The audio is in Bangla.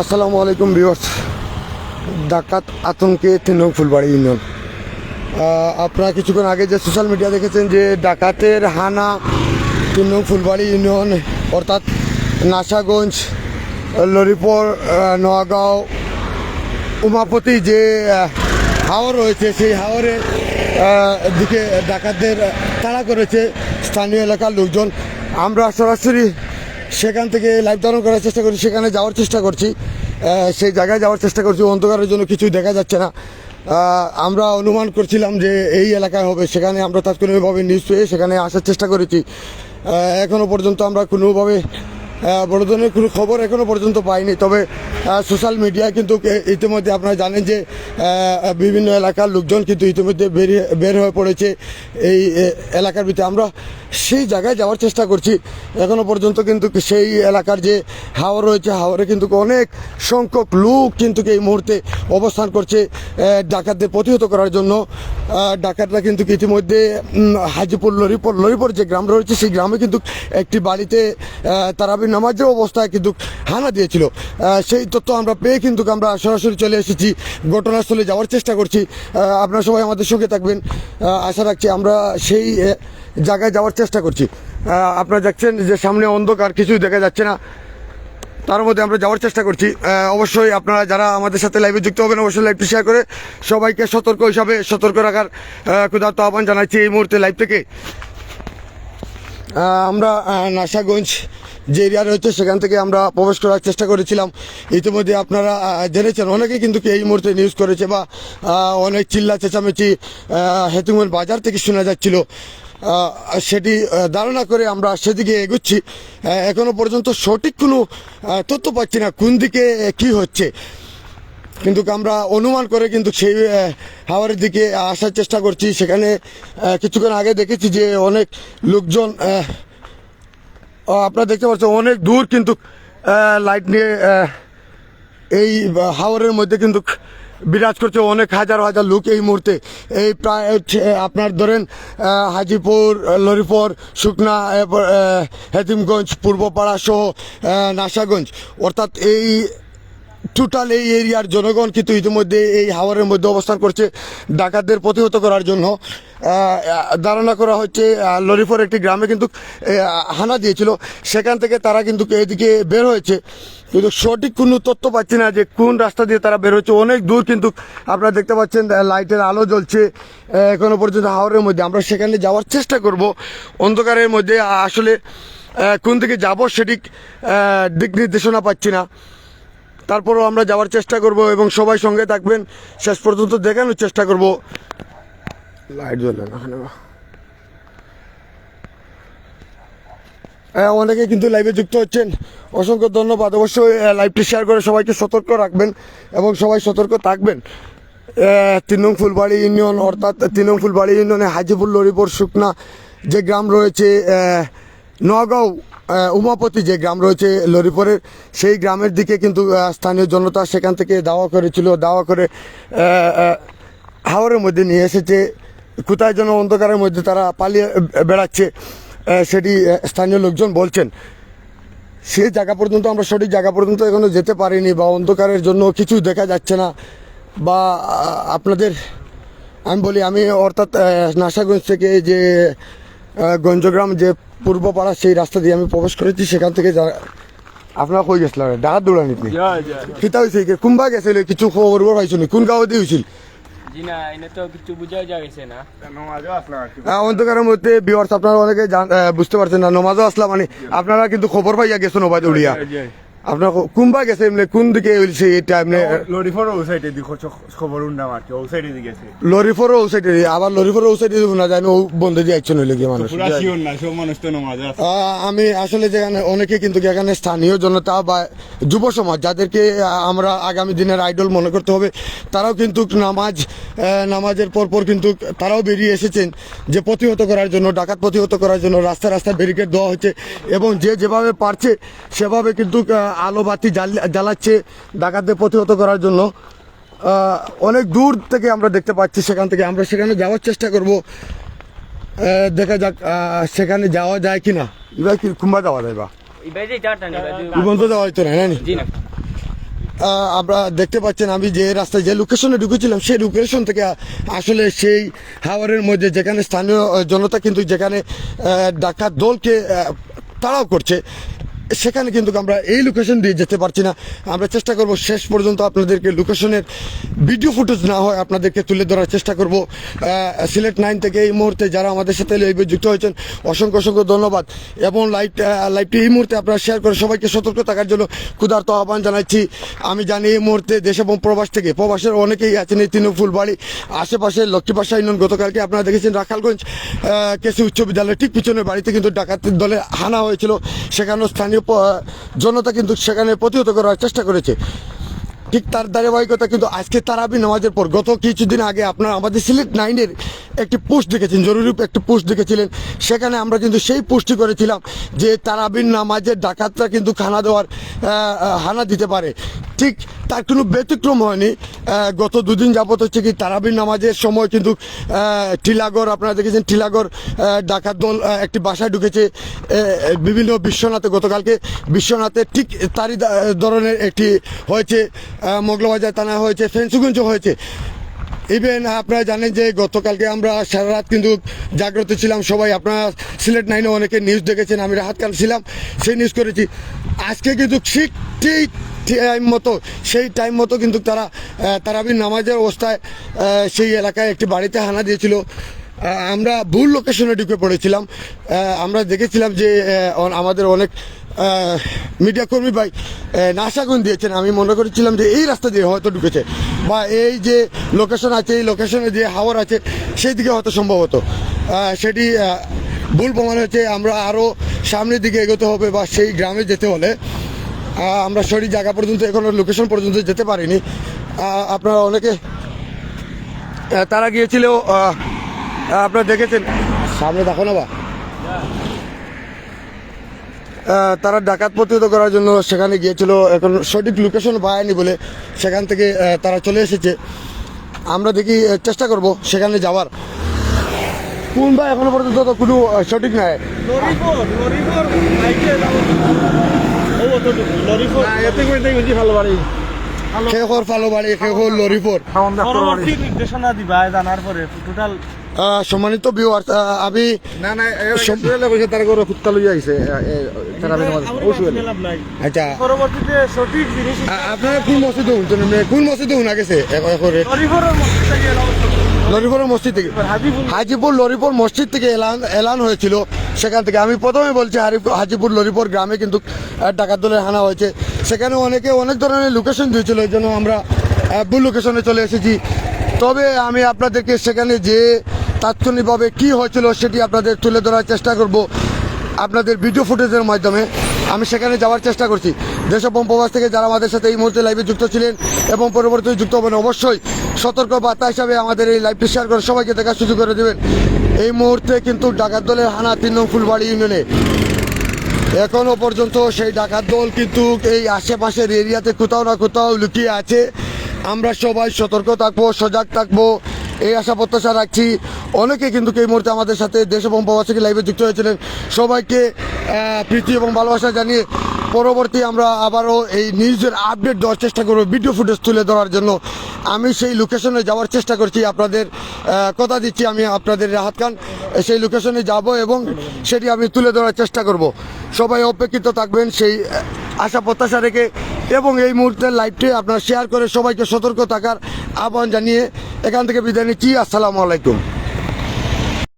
আসসালামু আলাইকুম ভিউয়ার্স। ডাকাত আতঙ্কে 3 নং ফুলবাড়ি ইউনিয়ন। আপনারা কিছুক্ষণ আগে যে সোশ্যাল মিডিয়া দেখেছেন যে ডাকাতের হানা 3 নং ফুলবাড়ি ইউনিয়ন অর্থাৎ নাশাগঞ্জ, লরিপুর, নোয়াগাঁও, উমাপতি যে হাওর রয়েছে সেই হাওরের দিকে ডাকাতদের তাড়া করেছে স্থানীয় এলাকার লোকজন। আমরা সরাসরি সেখান থেকে লাইভ ধারণ করার চেষ্টা করছি, সেখানে যাওয়ার চেষ্টা করছি, সেই জায়গায় যাওয়ার চেষ্টা করছি। অন্ধকারের জন্য কিছুই দেখা যাচ্ছে না। আমরা অনুমান করছিলাম যে এই এলাকায় হবে, সেখানে আমরা তাৎক্ষণিকভাবে নিউজ পেয়ে সেখানে আসার চেষ্টা করেছি। এখনও পর্যন্ত আমরা কোনোভাবে বড় ধরনের কোনো খবর এখনও পর্যন্ত পাইনি। তবে সোশ্যাল মিডিয়ায় কিন্তু ইতিমধ্যে আপনারা জানেন যে বিভিন্ন এলাকার লোকজন কিন্তু ইতিমধ্যে বের হয়ে পড়েছে এই এলাকার ভিতরে। আমরা সেই জায়গায় যাওয়ার চেষ্টা করছি। এখনও পর্যন্ত কিন্তু সেই এলাকার যে হাওর রয়েছে, হাওরে কিন্তু অনেক সংখ্যক লোক কিন্তু এই মুহূর্তে অবস্থান করছে ডাকাতদের প্রতিহত করার জন্য। ডাকাতরা কিন্তু ইতিমধ্যে হাজিপুর লরিপুর যে গ্রাম রয়েছে সেই গ্রামে কিন্তু একটি বাড়িতে তারাবির নামাজের অবস্থায় কিন্তু হানা দিয়েছিল। সেই তথ্য আমরা পেয়ে কিন্তু আমরা সরাসরি চলে এসেছি, ঘটনাস্থলে যাওয়ার চেষ্টা করছি। আপনারা সবাই আমাদের সঙ্গে থাকবেন আশা রাখছি। আমরা সেই জায়গায় যাওয়ার চেষ্টা করছি। আপনারা দেখছেন যে সামনে অন্ধকার, কিছুই দেখা যাচ্ছে না, তার মধ্যে আমরা যাওয়ার চেষ্টা করছি। অবশ্যই আপনারা যারা আমাদের সাথে লাইভে যুক্ত হবেন অবশ্যই লাইভটি শেয়ার করে সবাইকে সতর্ক হিসাবে সতর্ক রাখার ক্ষুধার্ত আহ্বান জানাচ্ছি এই মুহূর্তে লাইভ থেকে। আমরা নাশাগঞ্জ যে এরিয়া রয়েছে সেখান থেকে আমরা প্রবেশ করার চেষ্টা করেছিলাম। ইতিমধ্যে আপনারা জেনেছেন, অনেকেই কিন্তু এই মুহূর্তে নিউজ করেছে বা অনেক চিল্লা চেঁচামেচি হেতুমের বাজার থেকে শোনা যাচ্ছিল। সেটি ধারণা করে আমরা সেদিকে এগোচ্ছি। এখনো পর্যন্ত সঠিক কোনো তথ্য পাচ্ছি না কোন দিকে কি হচ্ছে, কিন্তু আমরা অনুমান করে কিন্তু সেই হাওরের দিকে আসার চেষ্টা করছি। সেখানে কিছুক্ষণ আগে দেখেছি যে অনেক লোকজন, আপনারা দেখতে পাচ্ছেন অনেক দূর কিন্তু লাইট নিয়ে এই হাওরের মধ্যে কিন্তু বিরাজ করছে অনেক হাজার হাজার লোক এই মুহূর্তে। এই প্রায় আপনার ধরেন হাজিপুর, লরিপুর, শুকনা, হেতিমগঞ্জ, পূর্বপাড়া সহ নাশাগঞ্জ অর্থাৎ এই টোটাল এই এরিয়ার জনগণ কিন্তু ইতিমধ্যে এই হাওরের মধ্যে অবস্থান করছে ডাকাতদের প্রতিহত করার জন্য। ধারণা করা হচ্ছে লরিপুর একটি গ্রামে কিন্তু হানা দিয়েছিল, সেখান থেকে তারা কিন্তু এদিকে বের হয়েছে, কিন্তু সঠিক কোনো তথ্য পাচ্ছি না যে কোন রাস্তা দিয়ে তারা বের হচ্ছে। অনেক দূর কিন্তু আপনারা দেখতে পাচ্ছেন লাইটের আলো জ্বলছে এখনো পর্যন্ত হাওরের মধ্যে। আমরা সেখানে যাওয়ার চেষ্টা করব। অন্ধকারের মধ্যে আসলে কোন দিকে যাব সেটি দিক নির্দেশনা পাচ্ছি না, তারপরও আমরা যাওয়ার চেষ্টা করব এবং সবাই সঙ্গে থাকবেন, শেষ পর্যন্ত দেখানোর চেষ্টা করব। লাইট জ্বলে না, অনেকে কিন্তু লাইভে যুক্ত হচ্ছেন, অসংখ্য ধন্যবাদ। অবশ্যই লাইভটি শেয়ার করে সবাইকে সতর্ক রাখবেন এবং সবাই সতর্ক থাকবেন। 3 নং ফুলবাড়ি ইউনিয়ন অর্থাৎ 3 নং ফুলবাড়ি ইউনিয়নে হাজিপুর, লরিপুর, শুকনা যে গ্রাম রয়েছে, নোয়াগাঁও, উমাপতি যে গ্রাম রয়েছে লরিপুরের, সেই গ্রামের দিকে কিন্তু স্থানীয় জনতা সেখান থেকে দাওয়া করেছিল, দাওয়া করে হাওরের মধ্যে নিয়ে এসেছে। কোথায় যেন অন্ধকারের মধ্যে তারা পালিয়ে বেড়াচ্ছে সেটি স্থানীয় লোকজন বলছেন। সেই জায়গা পর্যন্ত আমরা সঠিক জায়গা পর্যন্ত এখনো যেতে পারিনি, বা অন্ধকারের জন্য কিছু দেখা যাচ্ছে না। বা আপনাদের আমি বলি, আমি অর্থাৎ নাশাগঞ্জ থেকে যে গঞ্জগ্রাম যে পূর্বপাড়া সেই রাস্তা দিয়ে আমি প্রবেশ করেছি, সেখান থেকে আপনারা কই গেছিলেন ডাকাত দৌড়ানি কিতা হয়েছে কুম্বা গেছিল কিছু খবর পাইছো নি কোন গাঁও দিয়ে হয়েছিল? অন্ধকারের মধ্যে ভিউয়ার্স আপনারা অনেকে বুঝতে পারছেন না, নমাজও আসলাম মানে আপনারা কিন্তু খবর পাইয়া গেছেন ওবাই দৌড়িয়া। আপনার কুম্বা গেছে এমনি কোন দিকে হইছে এটা এমনি? লরিফর ও সাইডে দিকে খবর উন্না মারছে ও সাইডে দিকে গেছে। লরিফর ও সাইডে, আবার লরিফর ও সাইডে না জানি ও বন্ধ দিয়ে অ্যাকশন হইলে কি মানুষ। পুরা শিওর না, সব মানুষ তো নামাজ আছে। আমি আসলে যেখানে অনেকে কিন্তু এখানে স্থানীয় জনতা বা যুব সমাজ যাদেরকে আমরা আগামী দিনের আইডল মনে করতে হবে, তারাও কিন্তু নামাজের পরপর কিন্তু তারাও বেরিয়ে এসেছেন যে প্রতিহত করার জন্য, ডাকাত প্রতিহত করার জন্য রাস্তায় রাস্তায় ব্যারিকেড দেওয়া হচ্ছে এবং যে যেভাবে পারছে সেভাবে কিন্তু আলো বাতি জ্বালাচ্ছে ডাকাতদের প্রতিহত করার জন্য। অনেক দূর থেকে আমরা দেখতে পাচ্ছি, সেখান থেকে আমরা সেখানে যাওয়ার চেষ্টা করব। দেখা যাক সেখানে যাওয়া যায় কিনা। এবার কি কুম্বা যাওয়া যায় বা বন্ধ যাওয়া হয়তো না? আমরা দেখতে পাচ্ছেন আমি যে রাস্তায় যে লোকেশনে ঢুকেছিলাম সেই লোকেশন থেকে আসলে সেই হাওয়ারের মধ্যে যেখানে স্থানীয় জনতা কিন্তু যেখানে ডাকাত দলকে তাড়াও করছে সেখানে কিন্তু আমরা এই লোকেশন দিয়ে যেতে পারছি না। আমরা চেষ্টা করব শেষ পর্যন্ত আপনাদেরকে লোকেশনের ভিডিও ফুটেজ না হয় আপনাদেরকে তুলে ধরার চেষ্টা করব। সিলেট 9 থেকে এই মুহূর্তে যারা আমাদের সাথে লাইভে যুক্ত হয়েছেন অসংখ্য অসংখ্য ধন্যবাদ এবং লাইভটি এই মুহূর্তে আপনারা শেয়ার করে সবাইকে সতর্ক থাকার জন্য ক্ষুধার্ত আহ্বান জানাচ্ছি। আমি জানি এই মুহূর্তে দেশ এবং প্রবাস থেকে প্রবাসের অনেকেই আছেন এই তিন ফুলবাড়ি আশেপাশে লক্ষ্মীপাশা ইউনিয়ন। গতকালকে আপনারা দেখেছেন রাখালগঞ্জ কেসি উচ্চ বিদ্যালয়ের ঠিক পিছনের বাড়িতে কিন্তু ডাকাতের দলে হানা হয়েছিল, সেখানেও স্থানীয় জনতা কিন্তু সেখানে প্রতিহত করার চেষ্টা করেছে। ঠিক তার ধারাবাহিকতা কিন্তু আজকে তারাবি নামাজের পর গত কিছুদিন আগে আপনারা আমাদের সিলেট 9-এর একটি পোস্ট দেখেছেন, জরুরি একটি পোস্ট দেখেছিলেন। সেখানে আমরা কিন্তু সেই পোস্টটি করেছিলাম যে তারাবির নামাজের ডাকাতরা কিন্তু হানা দিতে পারে। ঠিক তার কোনো ব্যতিক্রম হয়নি। গত দুদিন যাবত হচ্ছে কি তারাবির নামাজের সময় কিন্তু টিলাগড় আপনারা দেখেছেন টিলাগড় ডাকাত দল একটি বাসায় ঢুকেছে বিভিন্ন বিশ্বনাথে। গতকালকে বিশ্বনাথে ঠিক তারই ধরনের একটি হয়েছে, মগলবাজার থানায় হয়েছে, ফেন্সুগঞ্জ হয়েছে। ইভেন আপনারা জানেন যে গতকালকে আমরা সারা রাত কিন্তু জাগ্রত ছিলাম সবাই। আপনারা সিলেট 9-এ অনেকে নিউজ দেখেছেন, আমি রাহাত খান ছিলাম, সেই নিউজ করেছি। আজকে কিন্তু ঠিক সেই টাইম মতো কিন্তু তারাবির নামাজের অবস্থায় সেই এলাকায় একটি বাড়িতে হানা দিয়েছিল। আমরা ভুল লোকেশনে ঢুকে পড়েছিলাম। আমরা দেখেছিলাম যে আমাদের অনেক মিডিয়া কর্মী ভাই নাশাগুন দিয়েছেন। আমি মনে করেছিলাম যে এই রাস্তা দিয়ে হয়তো ঢুকেছে বা এই যে লোকেশন আছে এই লোকেশনে যে হাওয়ার আছে সেই দিকে হয়তো সম্ভবত সেটি ভুল প্রমাণ হয়েছে। আমরা আরও সামনের দিকে এগোতে হবে বা সেই গ্রামে যেতে হলে আমরা সঠিক জায়গা পর্যন্ত এখনো লোকেশন পর্যন্ত যেতে পারিনি। আপনারা অনেকে তারা গিয়েছিল, আপনারা দেখেছেন সামনে দেখো না বা তারা ডাকাত প্রতিহত করার জন্য সেখানে গিয়েছিল। এখন সঠিক লোকেশন পায়নি বলে সেখান থেকে তারা চলে এসেছে। আমরা দেখি চেষ্টা করব সেখানে যাওয়ার। কোন বা এখনো পর্যন্ত তো কোনো সঠিক নাই। খেহর ফালো বাড়ি খেহর লরিপুর নির্দেশনা দিবা জানার পরে টোটাল সম্মানিত ভিউয়ার্স আমি তারা করে ফুটকা লইয়া আইছে আচ্ছা পরবর্তীতে সঠিক জিনিস আপনারা কোন মসজিদে শুনছেন, কোন মসজিদে শোনা গেছে লরিপুরের মসজিদ থেকে হাজিপুর লরিপুর মসজিদ থেকে এলান হয়েছিল। সেখান থেকে আমি প্রথমে বলছি হাজিপুর লরিপুর গ্রামে কিন্তু ডাকাত দলের হানা হয়েছে। সেখানে অনেকে অনেক ধরনের লোকেশন দিয়েছিল, এই জন্য আমরা ভুল লোকেশনে চলে এসেছি। তবে আমি আপনাদেরকে সেখানে যে তাৎক্ষণিকভাবে কি হয়েছিল সেটি আপনাদের তুলে ধরার চেষ্টা করব আপনাদের ভিডিও ফুটেজের মাধ্যমে। আমি সেখানে যাওয়ার চেষ্টা করছি। দেশ এবং প্রবাস থেকে যারা আমাদের সাথে এই মুহূর্তে লাইভে যুক্ত ছিলেন এবং পরবর্তীতে যুক্ত হবেন অবশ্যই সতর্ক বার্তা হিসাবে আমাদের এই লাইভটি শেয়ার করে সবাইকে দেখার সুযোগ করে দেবেন। এই মুহূর্তে কিন্তু ডাকাত দলের হানা 3 নং ফুলবাড়ি ইউনিয়নে। এখনো পর্যন্ত সেই ডাকাত দল কিন্তু এই আশেপাশের এরিয়াতে কোথাও না কোথাও লুকিয়ে আছে। আমরা সবাই সতর্ক থাকবো, সজাগ থাকবো এই আশা প্রত্যাশা রাখছি। অনেকে কিন্তু এই মুহূর্তে আমাদের সাথে দেশ এবং প্রবাস থেকে লাইভে যুক্ত হয়েছিলেন। সবাইকে প্রীতি এবং ভালোবাসা জানিয়ে পরবর্তী আমরা আবারও এই নিউজের আপডেট দেওয়ার চেষ্টা করব, ভিডিও ফুটেজ তুলে ধরার জন্য। আমি সেই লোকেশনে যাওয়ার চেষ্টা করছি, আপনাদের কথা দিচ্ছি আমি আপনাদের রাহাত খান সেই লোকেশনে যাব এবং সেটি আমি তুলে ধরার চেষ্টা করব। সবাই অপেক্ষিত থাকবেন সেই আশা প্রত্যাশা রেখে এবং এই মুহূর্তের লাইভটি আপনারা শেয়ার করে সবাইকে সতর্ক থাকার আহ্বান জানিয়ে এখান থেকে বিদায় নিচ্ছি। আসসালামু আলাইকুম।